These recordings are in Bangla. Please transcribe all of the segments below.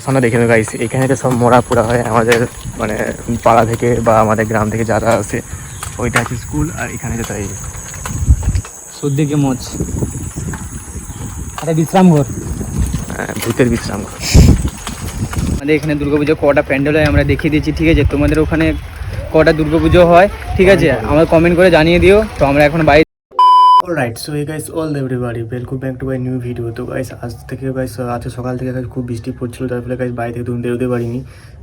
শ্মশানটা দেখে নেবো গাইস। এখানে তো সব মরা পোড়া হয় আমাদের মানে পাড়া থেকে বা আমাদের গ্রাম থেকে যারা আসে। ওইটা আছে স্কুল, আর এখানে যেটা এই সর্দিকে মোচ একটা বিশ্রাম ঘর, ভূতের বিশ্রাম ঘর। আমাদের এখানে দুর্গাপুজো কটা প্যান্ডেল হয় আমরা দেখিয়ে দিচ্ছি, ঠিক আছে? তোমাদের ওখানে কটা দুর্গাপুজো হয়, ঠিক আছে? আমার কমেন্ট করে জানিয়ে দিও। তো আমরা এখন বাইরে। Alright, so guys all everybody welcome back to my new video. তো গাইস আজ থেকে গাইস আজকে সকাল থেকে গাইস খুব বৃষ্টি পড়ছিল, তার ফলে গাইস বাড়ি থেকে বেরোতে পারিনি।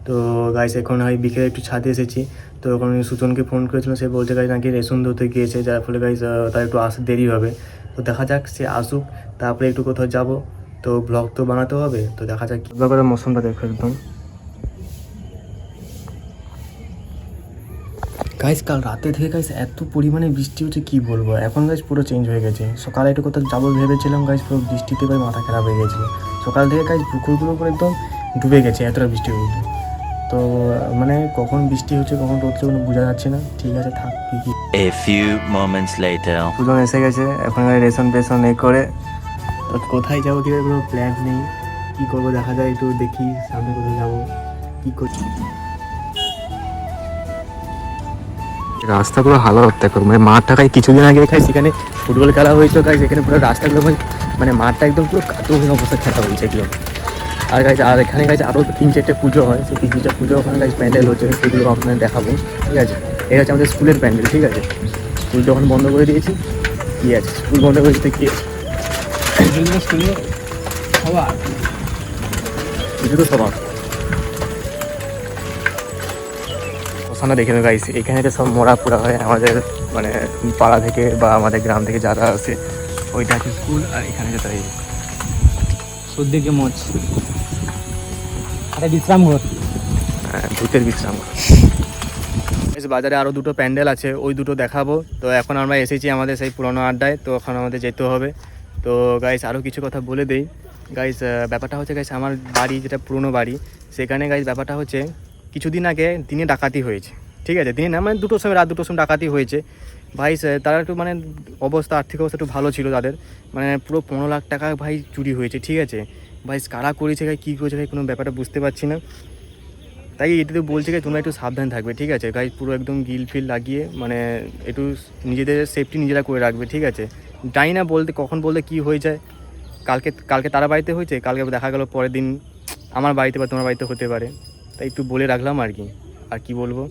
তো গাইস এখন হয় বিকেলে একটু ছাদে এসেছি। তো এখন সুজনকে ফোন করেছিল, সে বলছে গাইস নাকি রেশন ধরতে গিয়েছে, যার ফলে গাইস তার একটু আসতে দেরি হবে। তো দেখা যাক সে আসুক, তারপরে একটু কোথাও যাব। তো ব্লগ তো বানাতে হবে, তো দেখা যাক। কীভাবে করে মৌসুমটা দেখো একদম গাইস। কাল রাতে থেকে গাইস এত পরিমাণে বৃষ্টি হচ্ছে কি বলবো। এখন গাইস পুরো চেঞ্জ হয়ে গেছে। সকালে একটু কোথাও যাবো ভেবেছিলাম গাইস, পুরো বৃষ্টিতে ভাই মাথা খারাপ হয়ে গেছিলো। সকাল থেকে গাইস পুকুরগুলো পুরো একদম ডুবে গেছে, এতটা বৃষ্টি হয়েছে। তো মানে কখন বৃষ্টি হচ্ছে কখন রোদছে কোনো বোঝা যাচ্ছে না। ঠিক আছে থাক। কি A few moments later. Sujan এসে গেছে, এখন রেশন পেশন এ করে। তো কোথায় যাবো কি কোনো প্ল্যান নেই, কী করবো দেখা যায়। একটু দেখি সামনে কোথায় যাবো, কী করছি। রাস্তাগুলো হালাত দেখো, মানে মাঠটা খাই কিছুদিন আগে খাই সেখানে ফুটবল খেলা হয়েছিল গাইজ। এখানে পুরো রাস্তাগুলো মানে মাঠটা একদম পুরো কাতুহীন অবস্থা খেলা হয়েছে এগুলো। আর গাইজ আর এখানে গাইজ আরও 3-4টে পুজো হয়, সেই 3-4টে পুজো ওখানে গাইজ প্যান্ডেল হচ্ছে, সেগুলো আপনাদের দেখাবো। ঠিক আছে, এটা হচ্ছে আমাদের স্কুলের প্যান্ডেল। ঠিক আছে, স্কুল যখন বন্ধ করে দিয়েছি কী আছে, স্কুল বন্ধ করে দিতে কী আছে, স্কুলে সবার কিছু তো সবার শ্মশানটা দেখে নেবো গাইস। এখানে তো সব মরা পোড়া হয় আমাদের মানে পাড়া থেকে বা আমাদের গ্রাম থেকে যারা আসে। ওইটা আছে স্কুল, আর এখানে যেটা এই সর্দিকে মোচ একটা বিশ্রাম ঘর, ভূতের বিশ্রাম ঘর। বাজারে আরও দুটো প্যান্ডেল আছে, ওই দুটো দেখাবো। তো এখন আমরা এসেছি আমাদের সেই পুরোনো আড্ডায়, তো এখন আমাদের যেতে হবে। তো গাইস আরও কিছু কথা বলে দেই গাইস। ব্যাপারটা হচ্ছে গাইস, আমার বাড়ি যেটা পুরোনো বাড়ি, সেখানে গাইস ব্যাপারটা হচ্ছে কিছুদিন আগে দিনে ডাকাতি হয়েছে। ঠিক আছে, দিনে না মানে 2টোর সময়, রাত 2টোর সময় ডাকাতি হয়েছে ভাই। তারা একটু মানে অবস্থা, আর্থিক অবস্থা একটু ভালো ছিল তাদের, মানে পুরো 15 লাখ টাকা ভাই চুরি হয়েছে। ঠিক আছে ভাই, কারা করেছে ভাই, কী করেছে ভাই, কোনো ব্যাপারটা বুঝতে পারছি না। তাই এটাতে বলছে গাই তোমরা একটু সাবধান থাকবে। ঠিক আছে গাই, পুরো একদম গিল ফিল লাগিয়ে মানে একটু নিজেদের সেফটি নিজেরা করে রাখবে। ঠিক আছে, জানি না বলতে কখন বলতে কি হয়ে যায়। কালকে তারা বাড়িতে হয়েছে, কালকে দেখা গেল পরের দিন আমার বাড়িতে বা তোমার বাড়িতে হতে পারে। তাই একটু বলে রাখলাম আর কি। আর কি বলবো।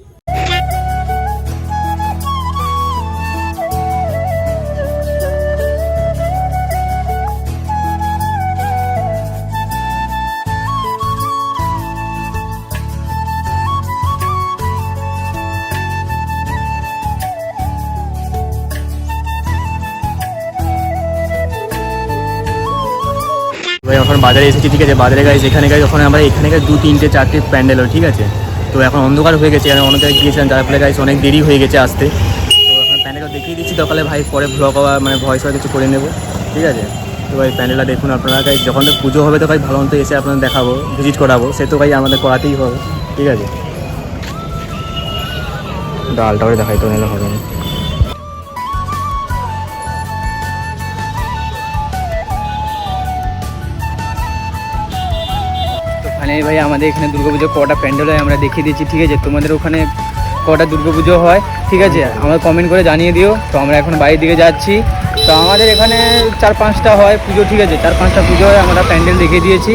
এখন বাজারে এসেছি। ঠিক আছে, বাজারে গাইজ এখানে গাইজ ওখানে আমরা এখানে গাইজ 2-3-4টে প্যান্ডেল হয়। ঠিক আছে, তো এখন অন্ধকার হয়ে গেছে, আমি অনেক জায়গায় গিয়েছিলাম, যার ফলে গাইজ অনেক দেরি হয়ে গেছে আসতে। তো এখন প্যান্ডেলটা দেখিয়ে দিচ্ছি, সকালে ভাই পরে ভ্লগ মানে ভয়েস কিছু করে নেবো। ঠিক আছে, তো ভাই প্যান্ডেলটা দেখুন আপনারা গাইজ। যখন তো পুজো হবে তো ভাই ভালো মতো এসে আপনাদের দেখাবো, ভিজিট করাবো, সে তো ভাই আমাদের করাতেই হবে। ঠিক আছে, ডালটা করে দেখাইতে নিলে হবে না। ফাইনালি ভাই আমাদের এখানে দুর্গাপুজো কটা প্যান্ডেল হয় আমরা দেখিয়ে দিচ্ছি, ঠিক আছে? তোমাদের ওখানে কটা দুর্গাপুজো হয়, ঠিক আছে? আমার কমেন্ট করে জানিয়ে দিও। তো আমরা এখন বাড়ির দিকে যাচ্ছি। তো আমাদের এখানে 4-5টা হয় পুজো, ঠিক আছে? 4-5টা পুজো হয়, আমরা প্যান্ডেল দেখিয়ে দিয়েছি।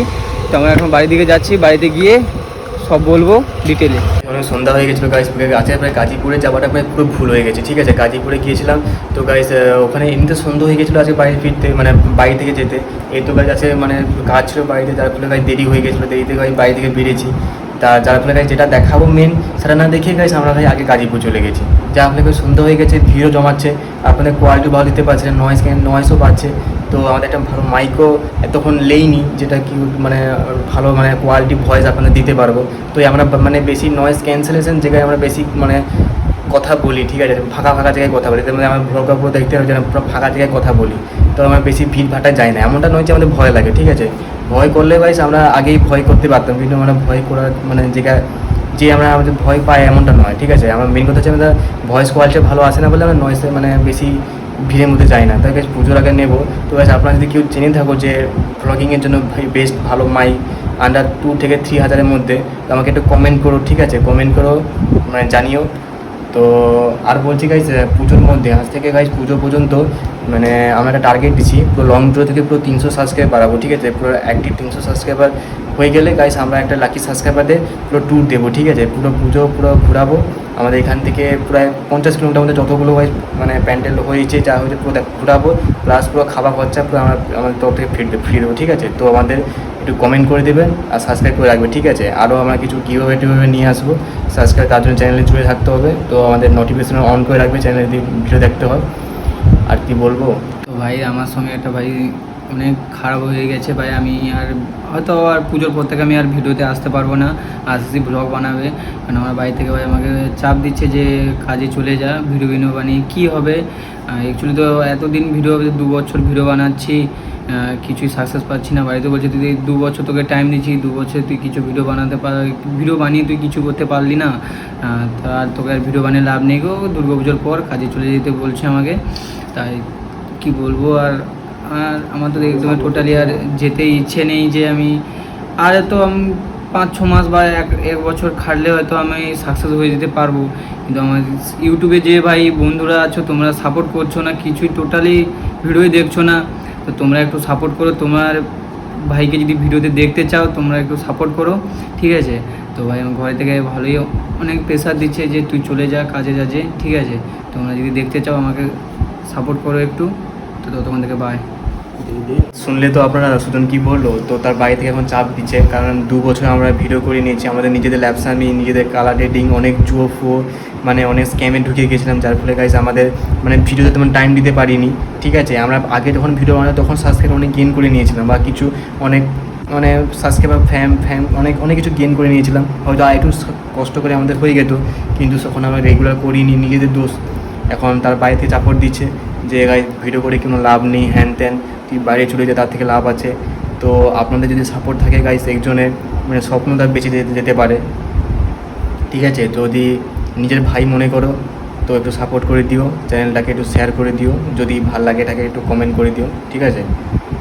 তো আমরা এখন বাড়ির দিকে যাচ্ছি, বাড়িতে গিয়ে সব বলবো ডিটেলে। অনেক সন্ধ্যা হয়ে গেছিলো গাইস, আছে প্রায় গাজীপুরে যাওয়াটা প্রায় পুরো ভুল হয়ে গেছে। ঠিক আছে, গাজীপুরে গিয়েছিলাম তো গাইস, ওখানে এমনিতে সন্ধ্যা হয়ে গেছিলো আজকে বাড়ি ফিরতে, মানে বাড়ি থেকে যেতে। এই তো গাছ আছে মানে কাজ ছিল বাড়িতে, যার ফলে গাছ দেরি হয়ে গেছিলো, দেরিতে গাছ বাড়ি থেকে বেরিয়েছি। যার ফলে গাছ যেটা দেখাবো মেন সেটা না দেখে গাইস আমরা ভাই আগে গাজীপুর চলে গেছি, যার ফলে সন্ধ্যা হয়ে গেছে, ভিড়ও জমাচ্ছে, আপনাদের কোয়ালিটি ভালো দিতে পারছে না, নয়েসও পাচ্ছে। তো আমাদের একটা ভালো মাইকও এতক্ষণ লেইনি, যেটা কি মানে ভালো মানে কোয়ালিটি ভয়েস আপনাদের দিতে পারবো। তো আমরা মানে বেশি নয়েজ ক্যান্সেলেশন জায়গায় আমরা বেশি মানে কথা বলি। ঠিক আছে, ফাঁকা জায়গায় কথা বলি, তার আমার ভ্লগটা পুরো দেখতে হবে যেন পুরো ফাঁকা জায়গায় কথা বলি। তো আমরা বেশি ভিড় ভাটা যাই না, এমনটা নয় যে আমাদের ভয় লাগে। ঠিক আছে, ভয় করলে ভাইস আমরা আগেই ভয় করতে পারতাম, কিন্তু আমরা ভয় করার মানে জায়গায় যে আমরা আমাদের ভয় পাই এমনটা নয়। ঠিক আছে, আমার মেন কথা হচ্ছে আমাদের ভয়েস কোয়ালিটি ভালো আসে না বলে আমরা নয়েসে মানে বেশি ভিড়ের মধ্যে যাই না। তাই গাছ পুজোর আগে নেবো। তো গাছ আপনারা যদি কেউ জেনে থাকো যে ব্লগিংয়ের জন্য বেস্ট ভালো মাইক আন্ডার 2 থেকে 3 হাজারের মধ্যে। তো আমাকে একটু কমেন্ট করো, ঠিক আছে, কমেন্ট করো, মানে জানিও। তো আর বলছি গাইস, পুজোর মধ্যে আজ থেকে গাইস পুজো পর্যন্ত মানে আমরা একটা টার্গেট দিচ্ছি, পুরো লং ড্র থেকে পুরো 300 সাবস্ক্রাইব বাড়াবো, ঠিক আছে। পুরো অ্যাক্টিভ 300 সাবস্ক্রাইবার হয়ে গেলে গাইস আমরা একটা লাকি সাবস্ক্রাইবারদের পুরো ট্যুর দেবো, ঠিক আছে। পুরো পুজো পুরো ঘোরাবো আমাদের এখান থেকে প্রায় 50 কিলোমিটার মধ্যে যতগুলো গাইস মানে প্যান্ডেল হয়েছে যা হয়েছে পুরো ঘোরাবো, প্লাস পুরো খাওয়া খরচা পুরো আমাদের তরফ থেকে ফ্রি দেবো, ঠিক আছে। তো আমাদের একটু কমেন্ট করে দেবেন আর সাবস্ক্রাইব করে রাখবে, ঠিক আছে। আরও আমরা কিছু কীভাবে টিভাবে নিয়ে আসবো, সাবস্ক্রাইব তার জন্য চ্যানেলে জুড়ে থাকতে হবে। তো আমাদের নোটিফিকেশন অন করে রাখবে, চ্যানেলে যদি ভিডিও দেখতে হয়। আর কি বলবো, তো ভাই আমার সঙ্গে একটা ভাই অনেক খারাপ হয়ে গেছে ভাই। আমি আর হয়তো আর পুজোর পর থেকে আমি আর ভিডিওতে আসতে পারবো না, আসছি ব্লগ বানাবে, কারণ আমার বাড়ি থেকে ভাই আমাকে চাপ দিচ্ছে যে কাজে চলে যা, ভিডিও বানিয়ে কী হবে। অ্যাকচুয়ালি তো এতদিন ভিডিও 2 বছর ভিডিও বানাচ্ছি, কিছুই সাকসেস পাচ্ছি না। বাড়িতে বলছে তুই 2 বছর তোকে টাইম দিচ্ছি, 2 বছর তুই কিছু ভিডিও ভিডিও বানিয়ে তুই কিছু করতে পারলি না, আর তোকে আর ভিডিও বানিয়ে লাভ নেই গো, দুর্গা পুজোর পর কাজে চলে যেতে বলছে আমাকে। তাই কি বলবো, আর আমার তো একদম টোটালি আর যেতে ইচ্ছে নেই যে আমি আর তো আমি 5-6 মাস বা এক বছর খাটলে হয়তো আমি সাকসেস হয়ে যেতে পারবো। কিন্তু আমার ইউটিউবে যে ভাই বন্ধুরা আছো তোমরা সাপোর্ট করছো না, কিছুই টোটালি ভিডিওই দেখছো না। তো তোমরা একটু সাপোর্ট করো, তোমার ভাইকে যদি ভিডিওতে দেখতে চাও তোমরা একটু সাপোর্ট করো, ঠিক আছে। তো ভাই আমার ঘরে থেকে ভালোই অনেক প্রেশার দিচ্ছে যে তুই চলে যা কাজে যাচ্ছে, ঠিক আছে। তোমরা যদি দেখতে চাও আমাকে সাপোর্ট করো একটু। তো ততক্ষণ থেকে বাই। শুনলে তো আপনারা সুজন কি বললো, তো তার বাড়ি থেকে এখন চাপ দিচ্ছে, কারণ 2 বছর আমরা ভিডিও করে নিয়েছি, আমাদের নিজেদের ল্যাপসামি, নিজেদের কালার ডেটিং, অনেক জুয়ো ফুয়ো মানে অনেক স্ক্যামে ঢুকিয়ে গেছিলাম, যার ফলে গাইজ আমাদের মানে ভিডিওতে তেমন টাইম দিতে পারিনি, ঠিক আছে। আমরা আগে যখন ভিডিও বানাই তখন সাবস্ক্রাইব অনেক গেইন করে নিয়েছিলাম, বা কিছু অনেক মানে সাবস্ক্রাইবার ফ্যাম অনেক কিছু গেইন করে নিয়েছিলাম, হয়তো একটু কষ্ট করে আমাদের হয়ে যেত, কিন্তু তখন আমরা রেগুলার করিনি, নিজেদের দোষ। এখন তার বাইরে থেকে সাপোর্ট দিচ্ছে যে গাইজ ভিডিও করে কোনো লাভ নেই, হ্যান ত্যান, তুই বাইরে চলে যায় তার থেকে লাভ আছে। তো আপনাদের যদি সাপোর্ট থাকে গাইস, একজনের মানে স্বপ্নটা বেঁচে যেতে পারে, ঠিক আছে। যদি নিজের ভাই মনে করো তো একটু সাপোর্ট করে দিও, চ্যানেলটাকে একটু শেয়ার করে দিও, যদি ভালো লাগে এটাকে একটু কমেন্ট করে দিও, ঠিক আছে।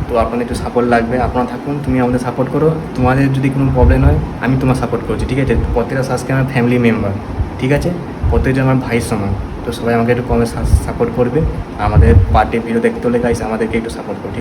তো আপনাদের একটু সাপোর্ট লাগবে, আপনারা থাকুন, তুমি আমাদের সাপোর্ট করো। তোমাদের যদি কোনো প্রবলেম হয় আমি তোমার সাপোর্ট করছি, ঠিক আছে। প্রত্যেকটা সাবস্ক্রাইব আমার ফ্যামিলি মেম্বার, ঠিক আছে, প্রত্যেকজন আমার ভাইয়ের সমান। তো সবাই আমাকে একটু কমে সাপোর্ট করবে, আমাদের পার্টি ভিডিও দেখতে হলে গাইস আমাদেরকে একটু সাপোর্ট করবে।